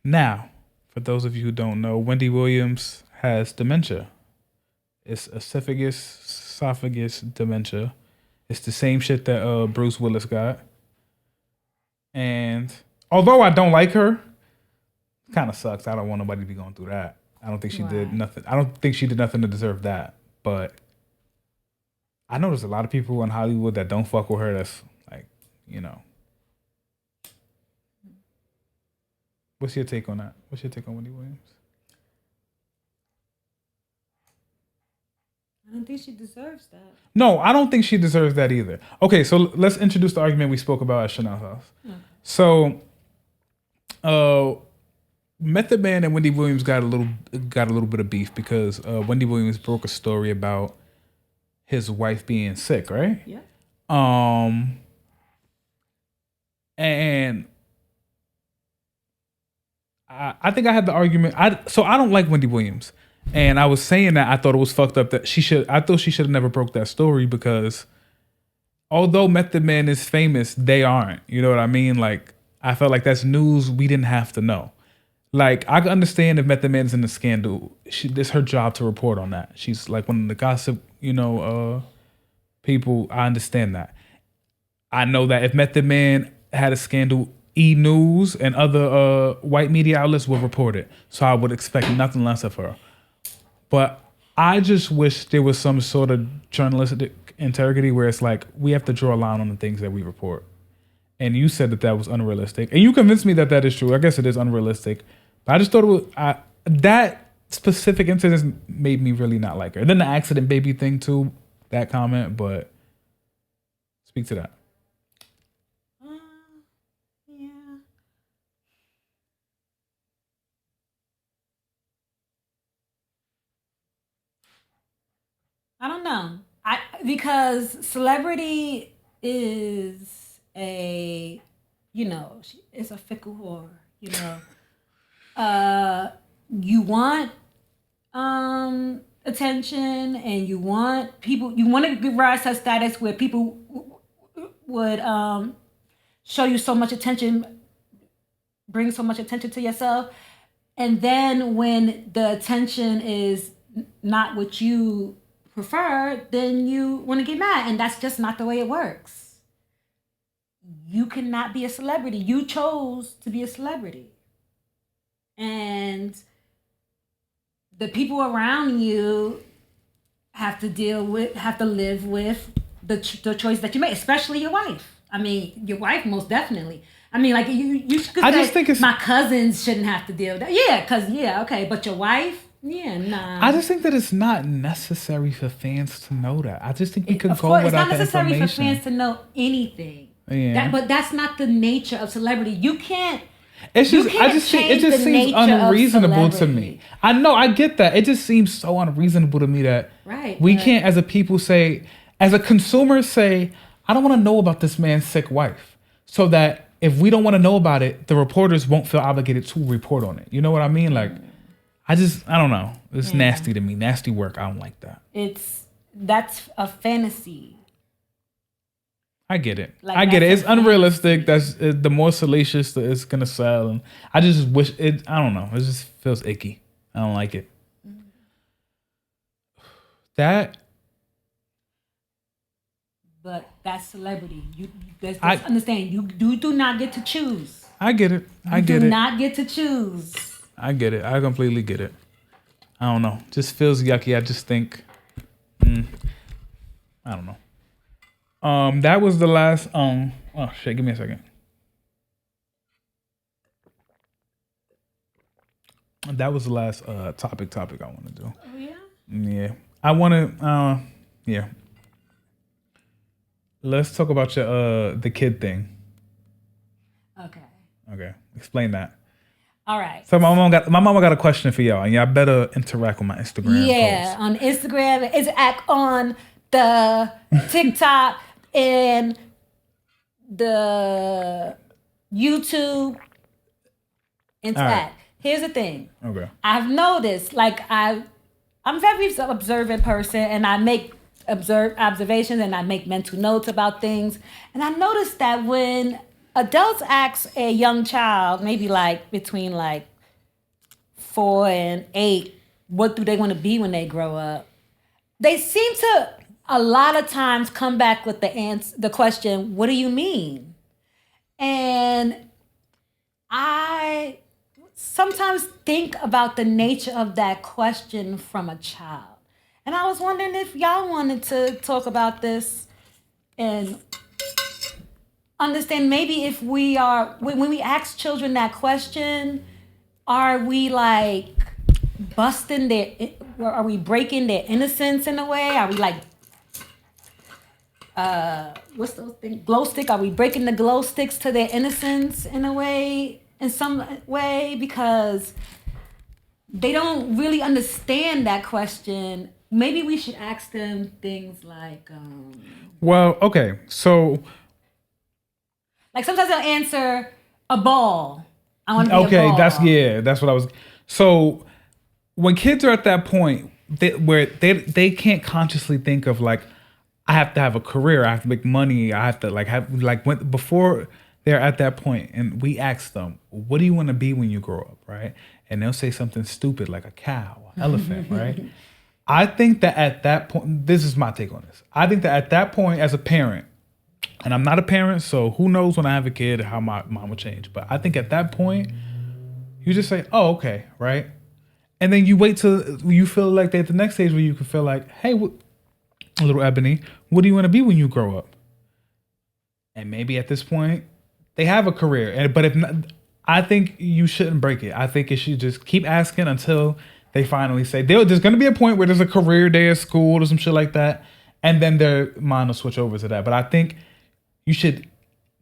Speaker 2: Now, for those of you who don't know, Wendy Williams has dementia. It's esophagus dementia. It's the same shit that Bruce Willis got. And although I don't like her, it kind of sucks. I don't want nobody to be going through that. I don't think she did nothing. I don't think she did nothing to deserve that. But I know there's a lot of people in Hollywood that don't fuck with her. That's like, you know. What's your take on that? What's your take on Wendy Williams?
Speaker 1: I don't think she deserves that.
Speaker 2: No, I don't think she deserves that either. Okay, so let's introduce the argument we spoke about at Chanel's house. Okay. So, Method Man and Wendy Williams got a little bit of beef because Wendy Williams broke a story about his wife being sick, right?
Speaker 1: Yeah.
Speaker 2: And I think I had the argument. So I don't like Wendy Williams. And I was saying that I thought it was fucked up that I thought she should have never broke that story because although Method Man is famous, they aren't. You know what I mean? Like, I felt like that's news we didn't have to know. Like, I can understand if Method Man's in the scandal. It's her job to report on that. She's like one of the gossip, people. I understand that. I know that if Method Man had a scandal, E! News and other white media outlets will report it. So I would expect nothing less of her. But I just wish there was some sort of journalistic integrity where it's like, we have to draw a line on the things that we report. And you said that was unrealistic. And you convinced me that is true. I guess it is unrealistic. But I just thought it was... that specific incident made me really not like her. And then the accident baby thing too, that comment. But speak to that.
Speaker 1: Yeah. I don't know. Because celebrity is it's a fickle whore, you want attention and you want to rise to a status where people would show you so much attention, bring so much attention to yourself. And then when the attention is not what you prefer, then you want to get mad. And that's just not the way it works. You cannot be a celebrity. You chose to be a celebrity. And the people around you have to live with the choice that you make, especially your wife. I mean, your wife most definitely. I mean, like you could
Speaker 2: I
Speaker 1: say
Speaker 2: just think it's,
Speaker 1: my cousins shouldn't have to deal with that. Yeah, okay, but your wife, nah.
Speaker 2: I just think that it's not necessary for fans to know that. I just think we could
Speaker 1: Of
Speaker 2: go
Speaker 1: course,
Speaker 2: without
Speaker 1: it's
Speaker 2: the
Speaker 1: not necessary
Speaker 2: information.
Speaker 1: for fans to know anything.
Speaker 2: Yeah.
Speaker 1: But that's not the nature of celebrity. You can't.
Speaker 2: It's just,
Speaker 1: You can't
Speaker 2: I just think it
Speaker 1: change
Speaker 2: just
Speaker 1: the
Speaker 2: seems
Speaker 1: nature of
Speaker 2: unreasonable to
Speaker 1: celebrity.
Speaker 2: me. I know, I get that. It just seems so unreasonable to me that we can't, as a people, say, as a consumer, say, I don't want to know about this man's sick wife, so that if we don't want to know about it, the reporters won't feel obligated to report on it. You know what I mean? Like, I don't know. It's nasty to me. Nasty work. I don't like that.
Speaker 1: That's a fantasy.
Speaker 2: I get it.
Speaker 1: Like,
Speaker 2: I get it. It's unrealistic.
Speaker 1: fantasy.
Speaker 2: That's the more salacious that it's gonna sell, and I just wish it. I don't know. It just feels icky. I don't like it.
Speaker 1: But that's celebrity. Let's understand. You do not get to choose.
Speaker 2: I get it. I get it.
Speaker 1: You do not get to choose.
Speaker 2: I get it. I completely get it. I don't know. Just feels yucky. I just think. I don't know. That was the last. Oh shit! Give me a second. That was the last topic I want to do.
Speaker 1: Oh yeah.
Speaker 2: Yeah, I want to. Yeah. Let's talk about your the kid thing. Okay. Explain that.
Speaker 1: All right.
Speaker 2: So my mama got a question for y'all, and y'all better interact with my Instagram.
Speaker 1: Yeah,
Speaker 2: post.
Speaker 1: on Instagram, interact on the TikTok and the YouTube. Interact. Right. Here's the thing.
Speaker 2: Okay.
Speaker 1: I've noticed, like I'm a very observant person, and I make observations and I make mental notes about things. And I noticed that when adults ask a young child, maybe like between like 4 and 8, what do they want to be when they grow up? They seem to a lot of times come back with the question, what do you mean? And I sometimes think about the nature of that question from a child. And I was wondering if y'all wanted to talk about this and understand maybe if we are, when we ask children that question, are we like are we breaking their innocence in a way? Are we like, what's those things? Glow stick? Are we breaking the glow sticks to their innocence in a way, in some way? Because they don't really understand that question. Maybe we should ask them things like,
Speaker 2: well, okay, so
Speaker 1: like sometimes they'll answer a ball. I want to be a ball.
Speaker 2: That's what I was. So when kids are at that point where they can't consciously think of like, I have to have a career, I have to make money, I have to before they're at that point, and we ask them, what do you want to be when you grow up, right? And they'll say something stupid like a cow, an elephant, right? I think that at that point, this is my take on this. I think that at that point, as a parent, and I'm not a parent, so who knows when I have a kid how my mom will change. But I think at that point, you just say, oh, okay, right? And then you wait till you feel like they're at the next stage where you can feel like, hey, little Ebony, what do you want to be when you grow up? And maybe at this point, they have a career. But if not, I think you shouldn't break it. I think it should just keep asking until they finally say, there's going to be a point where there's a career day at school or some shit like that. And then their mind will switch over to that. But I think you should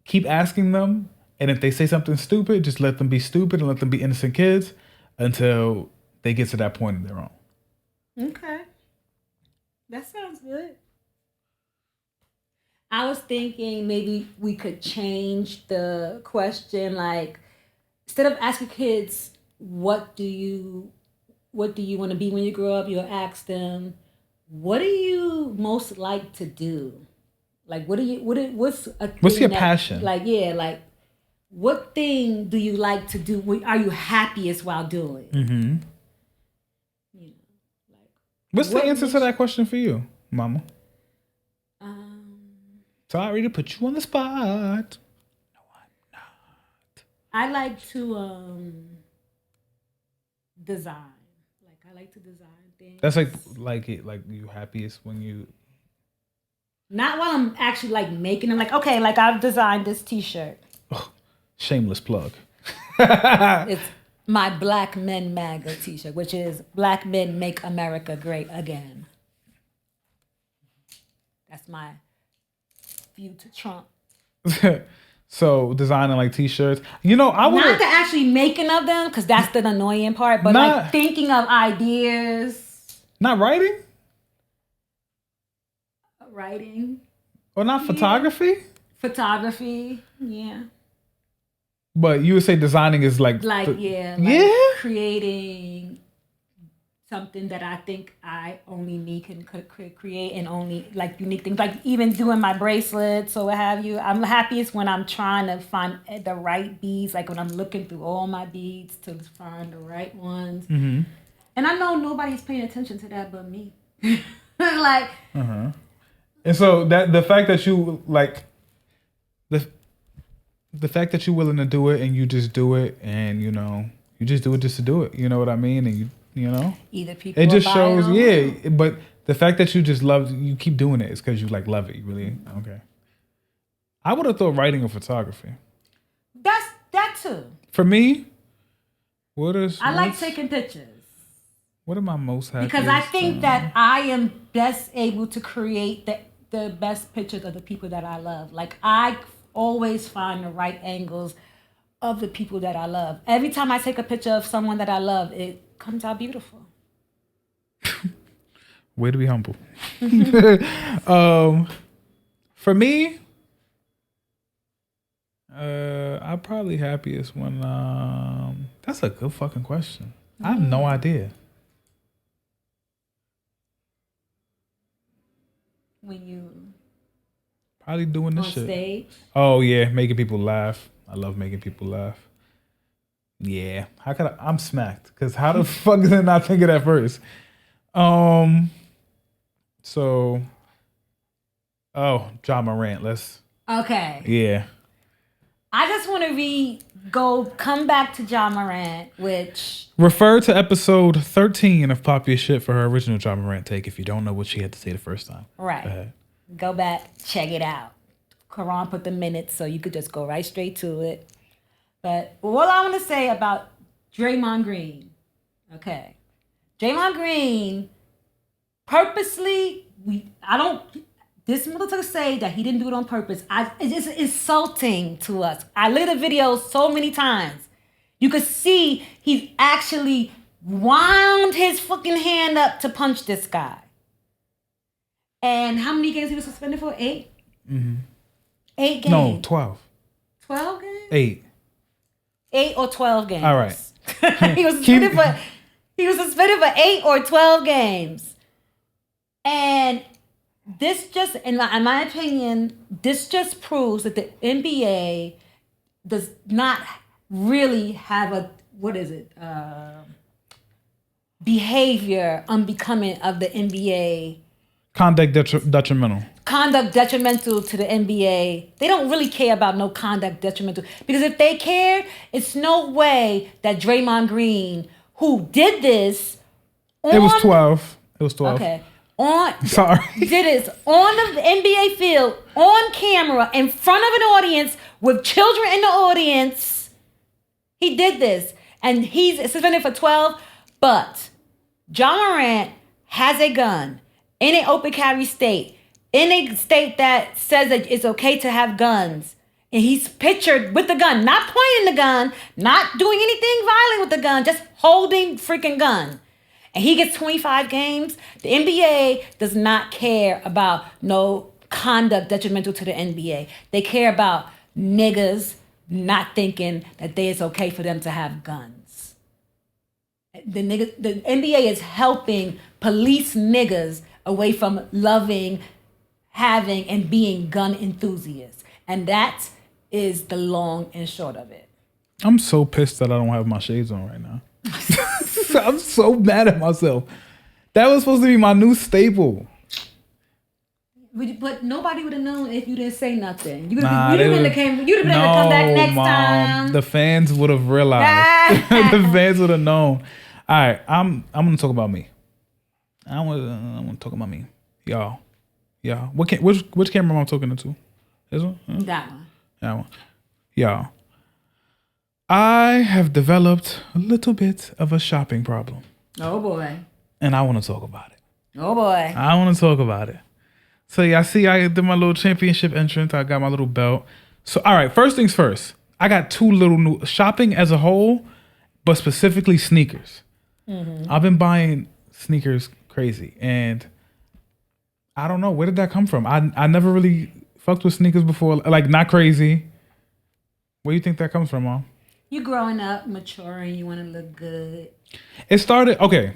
Speaker 2: keep asking them. And if they say something stupid, just let them be stupid and let them be innocent kids until they get to that point in their own.
Speaker 1: Okay. That sounds good. I was thinking maybe we could change the question. Like, instead of asking kids, what do you want to be when you grow up? You'll ask them, what do you most like to do? Like, what's your passion? Like, yeah, like, what thing do you like to do? What are you happiest while doing?
Speaker 2: Mm-hmm.
Speaker 1: You know, like,
Speaker 2: what's the answer to that question for you, Mama? Sorry to put you on the spot. No, I'm not.
Speaker 1: I like to design. Like, I like to design things.
Speaker 2: That's like you happiest when you.
Speaker 1: Not while I'm actually like making them. Like, okay, like I've designed this T-shirt.
Speaker 2: Oh, shameless plug.
Speaker 1: It's my Black Men MAGA T-shirt, which is Black Men Make America Great Again. That's my view to Trump.
Speaker 2: So designing like T-shirts, you know, I would
Speaker 1: not the actually making of them because that's the annoying part, but like thinking of ideas.
Speaker 2: Not writing.
Speaker 1: Writing.
Speaker 2: Or not photography.
Speaker 1: Photography, yeah.
Speaker 2: But you would say designing is like
Speaker 1: creating something that I think I only me can create and only like unique things. Like even doing my bracelets or what have you. I'm happiest when I'm trying to find the right beads. Like when I'm looking through all my beads to find the right ones. Mm-hmm. And I know nobody's paying attention to that but me. Like.
Speaker 2: Uh-huh. And so that the fact that you like the fact that you're willing to do it and you just do it and you know you just do it just to do it. You know what I mean? And you know,
Speaker 1: either people
Speaker 2: it just shows, yeah. But the fact that you just you keep doing it is because you like love it. You really okay. I would have thought writing or photography.
Speaker 1: That's that too.
Speaker 2: For me,
Speaker 1: I like taking pictures.
Speaker 2: What am I most happy?
Speaker 1: Because I think that I am best able to create the best pictures of the people that I love. Like I always find the right angles of the people that I love. Every time I take a picture of someone that I love, it comes out beautiful.
Speaker 2: Way to be humble. For me, I'm probably happiest when that's a good fucking question. I have no idea.
Speaker 1: When you
Speaker 2: probably doing this shit.
Speaker 1: Stage.
Speaker 2: Oh yeah, making people laugh. I love making people laugh. Yeah, I'm smacked because how the fuck did I not think of that first? So, John Morant.
Speaker 1: Okay.
Speaker 2: Yeah.
Speaker 1: I just want to come back to John Morant, which
Speaker 2: refer to episode 13 of Pop Your Shit for her original John Morant take if you don't know what she had to say the first time.
Speaker 1: Right. Go back, check it out. Karan put the minutes so you could just go right straight to it. But what I want to say about Draymond Green, okay. Draymond Green, purposely, this motherfucker say that he didn't do it on purpose. It's just insulting to us. I look at the video so many times. You could see he's actually wound his fucking hand up to punch this guy. And how many games he was suspended for? 8? Mm-hmm. 8 games.
Speaker 2: No, 12.
Speaker 1: 12 games?
Speaker 2: 8.
Speaker 1: 8 or 12 games.
Speaker 2: All right.
Speaker 1: He was suspended for 8 or 12 games. And this just, in my opinion, this just proves that the NBA does not really have behavior unbecoming of the NBA.
Speaker 2: Conduct detrimental.
Speaker 1: Conduct detrimental to the NBA. They don't really care about no conduct detrimental. Because if they cared, it's no way that Draymond Green, who did this
Speaker 2: It was 12.
Speaker 1: Okay. Did this on the NBA field, on camera, in front of an audience, with children in the audience. He did this. And he's suspended for 12. But John Morant has a gun in an open carry state, in a state that says that it's okay to have guns. And he's pictured with the gun, not pointing the gun, not doing anything violent with the gun, just holding freaking gun. And he gets 25 games. The NBA does not care about no conduct detrimental to the NBA. They care about niggas not thinking that it's okay for them to have guns. The NBA is helping police niggas away from loving, having, and being gun enthusiasts. And that is the long and short of it.
Speaker 2: I'm so pissed that I don't have my shades on right now. I'm so mad at myself. That was supposed to be my new staple.
Speaker 1: But nobody would have known if you didn't say nothing. You'd have been able to come back next time.
Speaker 2: The fans would have realized. The fans would have known. All right, I'm gonna talk about me. I want to talk about me, y'all. Which camera am I talking to? This one?
Speaker 1: That one.
Speaker 2: That one. Y'all. I have developed a little bit of a shopping problem,
Speaker 1: Oh boy.
Speaker 2: and I want to talk about it.
Speaker 1: Oh boy.
Speaker 2: I want to talk about it. So yeah, I did my little championship entrance. I got my little belt. So all right, first things first. I got two little new shopping as a whole, but specifically sneakers. I've been buying sneakers crazy, and I don't know where did that come from. I never really fucked with sneakers before, like not crazy. Where do you think that comes from, Mom?
Speaker 1: You growing up, maturing, you want to look good.
Speaker 2: It started okay.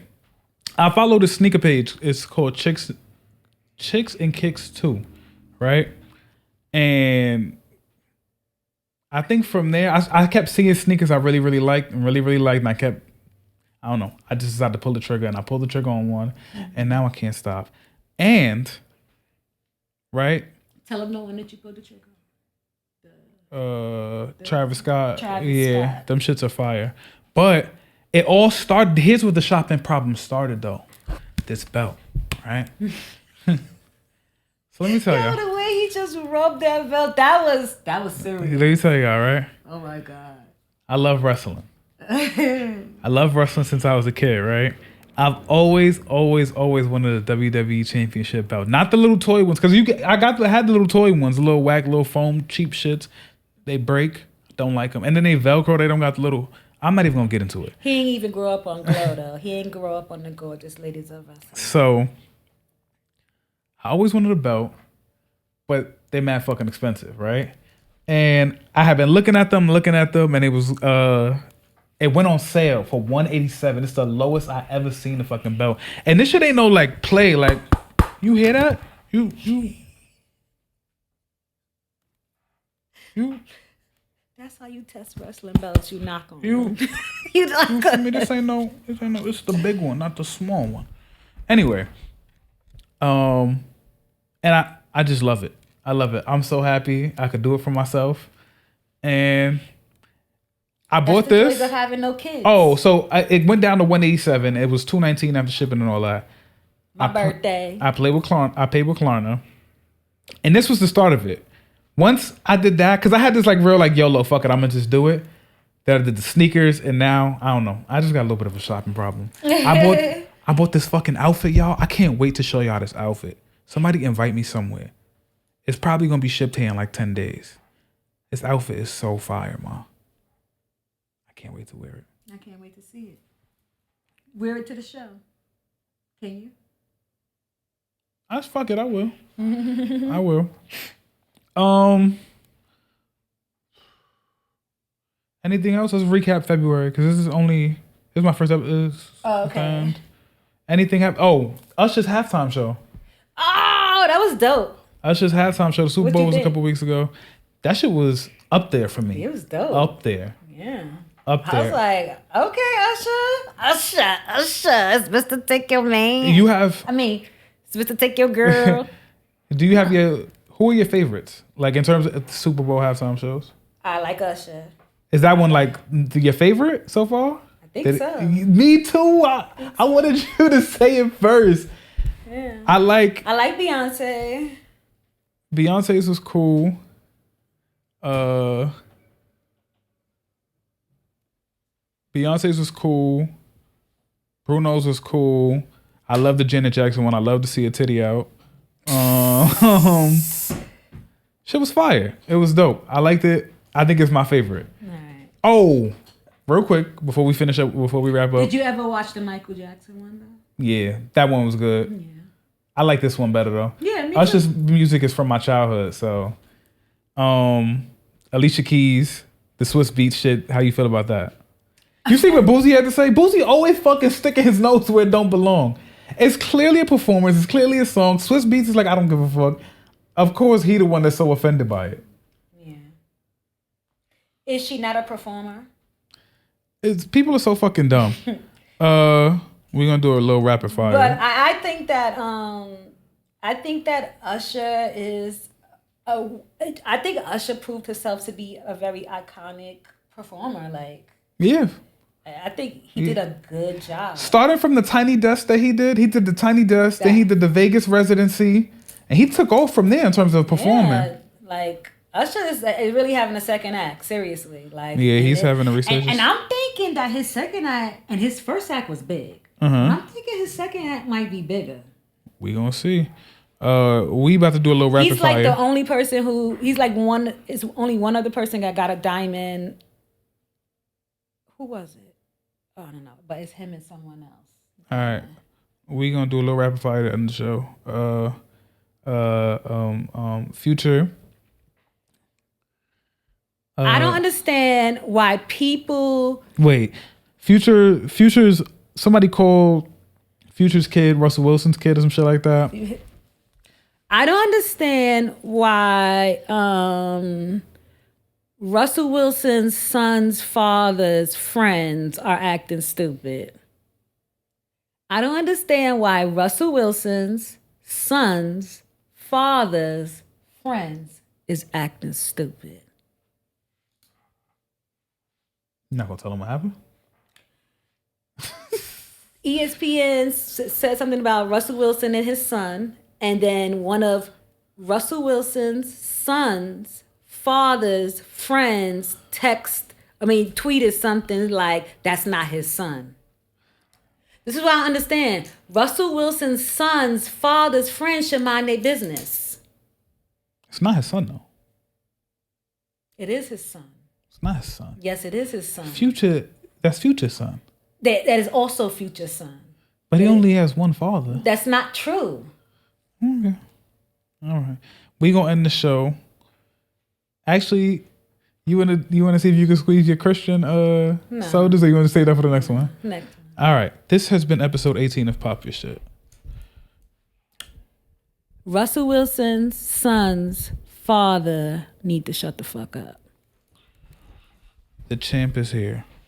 Speaker 2: I followed a sneaker page. It's called Chicks and Kicks 2, right? And I think from there, I kept seeing sneakers I really, really liked, and I kept, I don't know, I just decided to pull the trigger, and I pulled the trigger on one, and now I can't stop. And, right?
Speaker 1: Tell them the one that you pulled the trigger.
Speaker 2: Travis Scott.
Speaker 1: Travis Scott.
Speaker 2: Them shits are fire. But it all started, here's where the shopping problem started though. This belt, right? So let me tell y'all.
Speaker 1: The way he just rubbed that belt, that was serious.
Speaker 2: Let me tell y'all, right?
Speaker 1: Oh my God.
Speaker 2: I love wrestling. I love wrestling since I was a kid, right? I've always wanted a WWE Championship belt, not the little toy ones, because I had the little toy ones, the little whack, little foam, cheap shits. They break, don't like them, and then they Velcro. They don't got the little. I'm not even gonna get into it.
Speaker 1: He ain't even grow up on Glow though. He ain't grow up on the gorgeous ladies of wrestling.
Speaker 2: So I always wanted a belt, but they mad fucking expensive, right? And I have been looking at them, and it was it went on sale for $187. It's the lowest I ever seen a fucking belt. And this shit ain't no like play. Like, you hear that? You.
Speaker 1: That's how you test wrestling belts. You knock on
Speaker 2: You.
Speaker 1: them. You knock on
Speaker 2: I mean, this ain't no. It's the big one, not the small one. Anyway, and I just love it. I love it. I'm so happy I could do it for myself, and I bought this.
Speaker 1: That's the joys of having no kids.
Speaker 2: Oh, so it went down to $187. It was $219 after shipping and all that.
Speaker 1: My birthday.
Speaker 2: I paid with Klarna, and this was the start of it. Once I did that, because I had this like real like YOLO, fuck it, I'm gonna just do it. Then I did the sneakers, and now I don't know. I just got a little bit of a shopping problem. I bought this fucking outfit, y'all. I can't wait to show y'all this outfit. Somebody invite me somewhere. It's probably gonna be shipped here in like 10 days. This outfit is so fire, ma. I can't wait to wear it.
Speaker 1: I can't wait to see it. Wear it to the show. Can you?
Speaker 2: Fuck it, I will. I will. Anything else? Let's recap February, because this is my first episode.
Speaker 1: Oh, okay.
Speaker 2: Anything happen? Oh, Usher's halftime show.
Speaker 1: Oh, that was dope.
Speaker 2: Usher's halftime show. The Super Bowl was a couple weeks ago. That shit was up there for me.
Speaker 1: It was dope.
Speaker 2: Up there.
Speaker 1: Yeah.
Speaker 2: Up there.
Speaker 1: I was like, okay, Usher, it's supposed to take your man. It's supposed to take your girl.
Speaker 2: Do you have who are your favorites? Like in terms of the Super Bowl halftime shows?
Speaker 1: I like Usher.
Speaker 2: Is that one like your favorite so far?
Speaker 1: I think so.
Speaker 2: Me too. I wanted you to say it first.
Speaker 1: Yeah.
Speaker 2: I like
Speaker 1: Beyonce.
Speaker 2: Beyonce's was cool. Beyonce's was cool. Bruno's was cool. I love the Janet Jackson one. I love to see a titty out. Shit was fire. It was dope. I liked it. I think it's my favorite.
Speaker 1: All right.
Speaker 2: Oh, real quick before we wrap up.
Speaker 1: Did you ever watch the Michael Jackson one though?
Speaker 2: Yeah, that one was good.
Speaker 1: Yeah.
Speaker 2: I like this one better though.
Speaker 1: Yeah, me
Speaker 2: Usher's
Speaker 1: too.
Speaker 2: music is from my childhood, so. Alicia Keys, the Swiss Beats shit. How you feel about that? You see what Boosie had to say? Boosie always fucking sticking his nose where it don't belong. It's clearly a performance. It's clearly a song. Swiss Beats is like, I don't give a fuck. Of course, he the one that's so offended by it.
Speaker 1: Yeah. Is she not a performer?
Speaker 2: People are so fucking dumb. We're gonna do a little rapid fire.
Speaker 1: But I think that Usher is I think Usher proved herself to be a very iconic performer. Like,
Speaker 2: yeah,
Speaker 1: I think he did a good job.
Speaker 2: Starting from the Tiny Desk that he did the Tiny Desk, then he did the Vegas residency, and he took off from there in terms of performing.
Speaker 1: Yeah, like Usher is really having a second act. Seriously, like
Speaker 2: he's having a resurgence.
Speaker 1: And I'm thinking that his second act and his first act was big. I'm thinking his second act might be bigger.
Speaker 2: We gonna see. We about to do a little rapid fire.
Speaker 1: He's like the only person who it's only one other person that got a diamond. Who was it? Oh, I don't know, but it's him and someone else.
Speaker 2: All right, we gonna do a little rapid fire to end the show. Future.
Speaker 1: I don't understand why people.
Speaker 2: Wait, Future's somebody called Future's kid Russell Wilson's kid or some shit like that.
Speaker 1: I don't understand why Russell Wilson's son's father's friends are acting stupid. I don't understand why Russell Wilson's son's father's friends is acting stupid.
Speaker 2: You're not gonna tell them what happened?
Speaker 1: ESPN said something about Russell Wilson and his son, and then one of Russell Wilson's son's father's friends tweeted something like, that's not his son. This is what I understand. Russell Wilson's son's father's friends should mind their business.
Speaker 2: It's not his son, though.
Speaker 1: It is his son.
Speaker 2: It's not his son.
Speaker 1: Yes, it is his son.
Speaker 2: That's Future's son.
Speaker 1: That is also Future's son.
Speaker 2: But he only has one father.
Speaker 1: That's not true.
Speaker 2: Okay. All right. We gonna end the show. Actually, you wanna see if you can squeeze your Christian sodas, or you wanna save that for the next one?
Speaker 1: Next one.
Speaker 2: All right. This has been episode 18 of Pop Your Shit.
Speaker 1: Russell Wilson's son's father need to shut the fuck up.
Speaker 2: The champ is here.